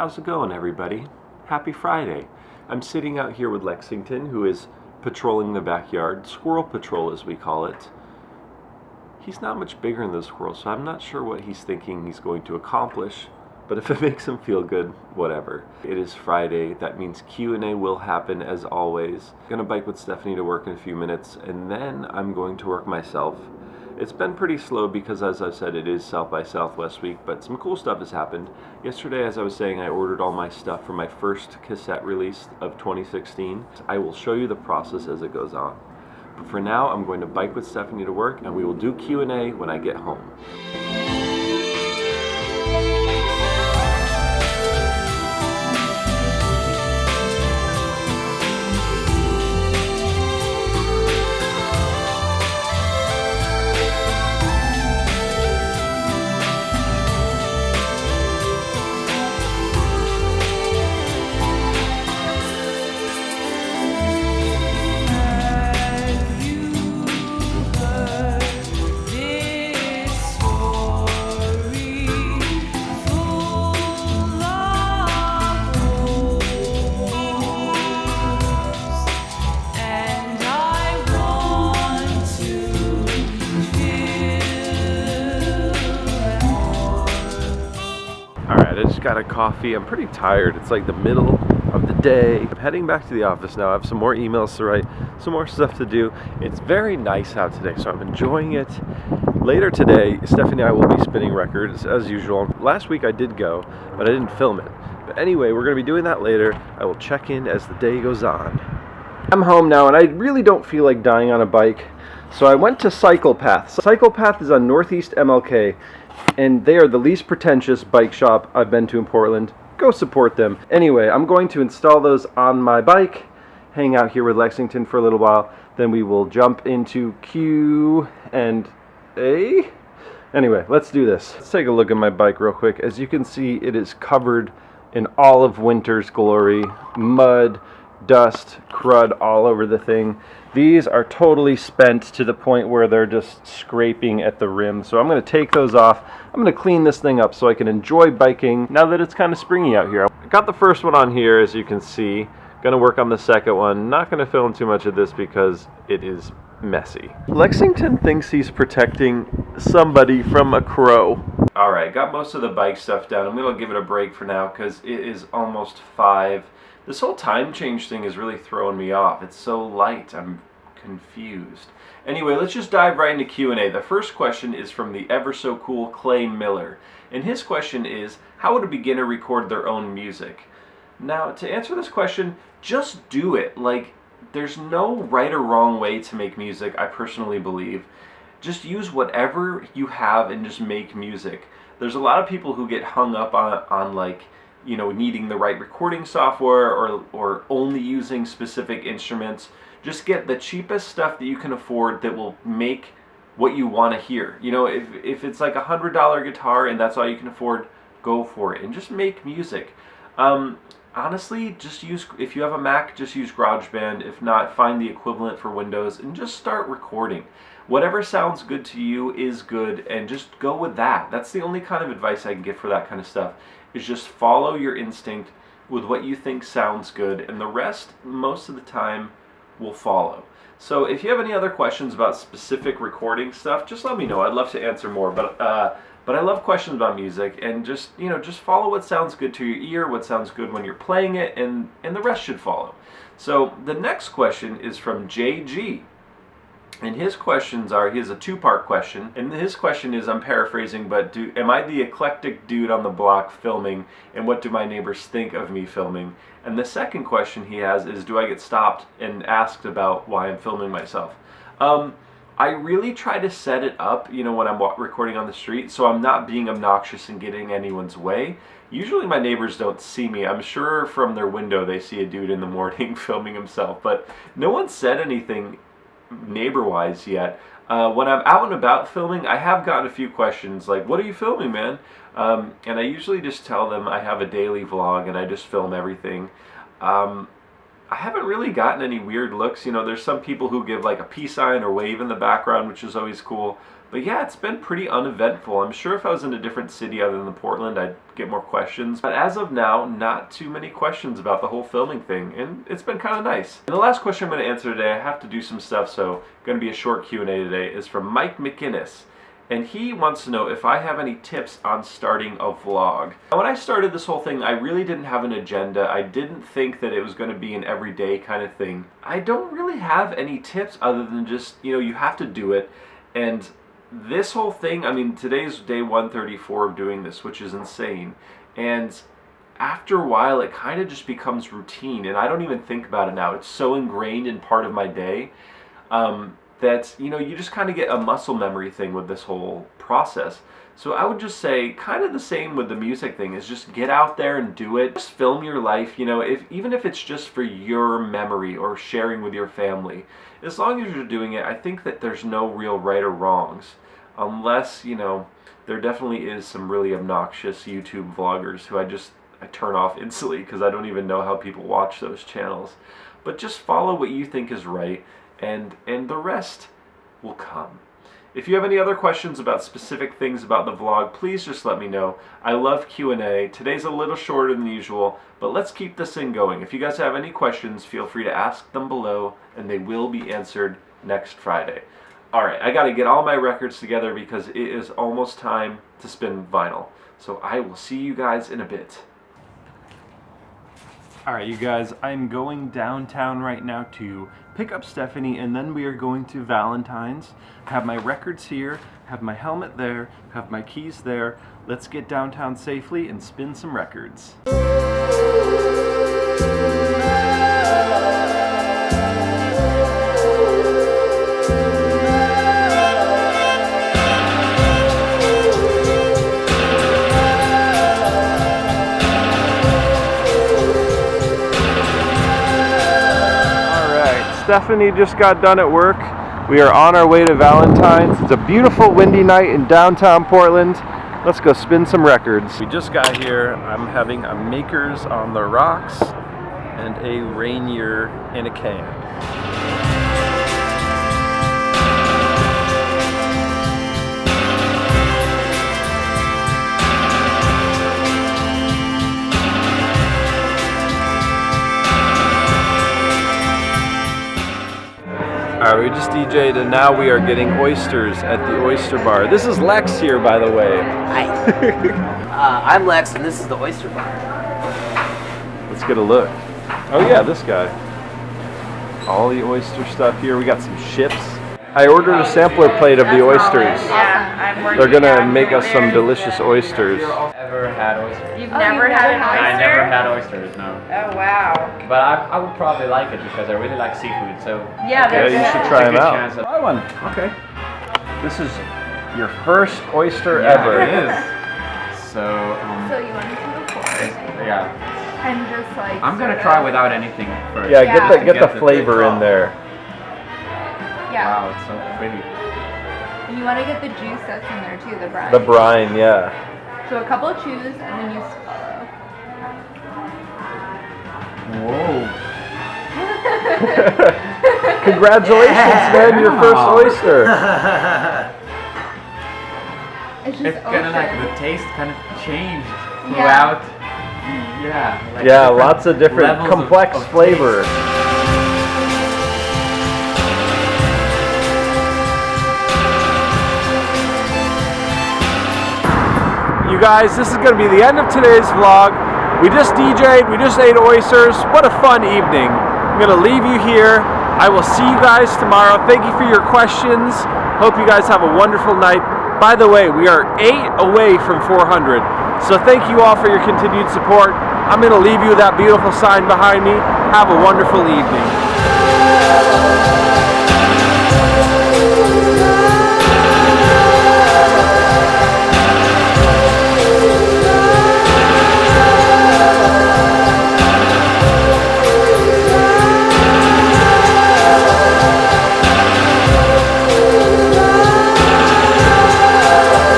How's it going, everybody? Happy Friday. I'm sitting out here with Lexington, who is patrolling the backyard. Squirrel patrol, as we call it. He's not much bigger than the squirrel, so I'm not sure what he's thinking he's going to accomplish. But if it makes him feel good, whatever. It is Friday. That means Q&A will happen as always. I'm going to bike with Stephanie to work in a few minutes, and then I'm going to work myself. It's been pretty slow because, as I've said, it is South by Southwest week, but some cool stuff has happened. Yesterday, as I was saying, I ordered all my stuff for my first cassette release of 2016. I will show you the process as it goes on. But for now, I'm going to bike with Stephanie to work, and we will do Q&A when I get home. Alright, I just got a coffee. I'm pretty tired. It's like the middle of the day. I'm heading back to the office now. I have some more emails to write, some more stuff to do. It's very nice out today, so I'm enjoying it. Later today, Stephanie and I will be spinning records as usual. Last week I did go, but I didn't film it. But anyway, we're going to be doing that later. I will check in as the day goes on. I'm home now, and I really don't feel like dying on a bike, so I went to Cycle Path. Cycle Path is on Northeast MLK, and they are the least pretentious bike shop I've been to in Portland. Go support them. Anyway, I'm going to install those on my bike, hang out here with Lexington for a little while, then we will jump into Q&A. Anyway, let's do this. Let's take a look at my bike real quick. As you can see, it is covered in all of winter's glory. Mud, dust, crud all over the thing. These are totally spent to the point where they're just scraping at the rim. So I'm going to take those off. I'm going to clean this thing up so I can enjoy biking now that it's kind of springy out here. I got the first one on here, as you can see. Going to work on the second one. Not going to film too much of this because it is messy. Lexington thinks he's protecting somebody from a crow. Alright, got most of the bike stuff done. I'm going to give it a break for now because it is almost 5. This whole time change thing is really throwing me off. It's so light, I'm confused. Anyway, let's just dive right into Q&A. The first question is from the ever so cool Clay Miller. And his question is, how would a beginner record their own music? Now, to answer this question, just do it. Like, there's no right or wrong way to make music, I personally believe. Just use whatever you have and just make music. There's a lot of people who get hung up on like, you know, needing the right recording software or only using specific instruments. Just get the cheapest stuff that you can afford that will make what you want to hear. You know, if it's like $100 guitar and that's all you can afford, go for it and just make music. Honestly, just use, if you have a Mac, just use GarageBand. If not, find the equivalent for Windows and just start recording. Whatever sounds good to you is good, and just go with that. That's the only kind of advice I can give for that kind of stuff, is just follow your instinct with what you think sounds good, and the rest, most of the time, will follow. So if you have any other questions about specific recording stuff, just let me know. I'd love to answer more, but I love questions about music, and just, you know, just follow what sounds good to your ear, what sounds good when you're playing it, and the rest should follow. So the next question is from JG. And his questions are, he has a 2-part question, and his question is, I'm paraphrasing, but am I the eclectic dude on the block filming, and what do my neighbors think of me filming? And the second question he has is, do I get stopped and asked about why I'm filming myself? I really try to set it up, you know, when I'm recording on the street, so I'm not being obnoxious and getting anyone's way. Usually my neighbors don't see me. I'm sure from their window they see a dude in the morning filming himself, but no one said anything neighbor-wise yet. When I'm out and about filming, I have gotten a few questions like, what are you filming, man? And I usually just tell them I have a daily vlog and I just film everything. I haven't really gotten any weird looks. You know, there's some people who give like a peace sign or wave in the background, which is always cool. But yeah, it's been pretty uneventful. I'm sure if I was in a different city other than Portland, I'd get more questions. But as of now, not too many questions about the whole filming thing, and it's been kind of nice. And the last question I'm going to answer today, I have to do some stuff, so going to be a short Q&A today, is from Mike McInnes. And he wants to know if I have any tips on starting a vlog. Now, when I started this whole thing, I really didn't have an agenda. I didn't think that it was going to be an everyday kind of thing. I don't really have any tips other than just, you know, you have to do it. And this whole thing, I mean, today's day 134 of doing this, which is insane. And after a while, it kind of just becomes routine, and I don't even think about it now. It's so ingrained in part of my day that, you know, you just kind of get a muscle memory thing with this whole process. So I would just say, kind of the same with the music thing, is just get out there and do it. Just film your life, you know, even if it's just for your memory or sharing with your family. As long as you're doing it, I think that there's no real right or wrongs. Unless, you know, there definitely is some really obnoxious YouTube vloggers who I turn off instantly because I don't even know how people watch those channels. But just follow what you think is right, and the rest will come. If you have any other questions about specific things about the vlog, please just let me know. I love Q&A. Today's a little shorter than usual, but let's keep this thing going. If you guys have any questions, feel free to ask them below, and they will be answered next Friday. Alright, I gotta get all my records together because it is almost time to spin vinyl. So I will see you guys in a bit. Alright, you guys, I'm going downtown right now to pick up Stephanie, and then we are going to Valentine's. Have my records here, have my helmet there, have my keys there. Let's get downtown safely and spin some records. Stephanie just got done at work. We are on our way to Valentine's. It's a beautiful windy night in downtown Portland. Let's go spin some records. We just got here. I'm having a Makers on the Rocks and a Rainier in a can. Alright, we just DJ'd and now we are getting oysters at the Oyster Bar. This is Lex here, by the way. Hi. I'm Lex and this is the Oyster Bar. Let's get a look. Oh yeah, this guy. All the oyster stuff here. We got some chips. I ordered a sampler plate of the oysters. Yeah, they're gonna make us some delicious oysters. Ever had oysters? You've never had an oyster? I never had oysters, no. Oh wow. But I would probably like it because I really like seafood, so... Yeah, Yeah, you should try them out. Try one. Okay. This is your first oyster Yeah, ever. it is. So you want to go first? yeah. And just like... I'm gonna try without anything first. Yeah, Yeah. get the flavor in there. Yeah. Wow, it's so pretty. And you want to get the juice that's in there too, the brine. The brine, yeah. So a couple chews and then you swallow. Whoa. Congratulations, man, your first oyster. It's just It's kind of like, ocean. the taste kind of changed Yeah. throughout. Yeah. Like Yeah, different lots of different levels complex of flavor. You guys, this is going to be the end of today's vlog. We just DJ'd, we just ate oysters. What a fun evening. I'm going to leave you here. I will see you guys tomorrow. Thank you for your questions. Hope you guys have a wonderful night. By the way, we are 8 away from 400. So thank you all for your continued support. I'm going to leave you with that beautiful sign behind me. Have a wonderful evening.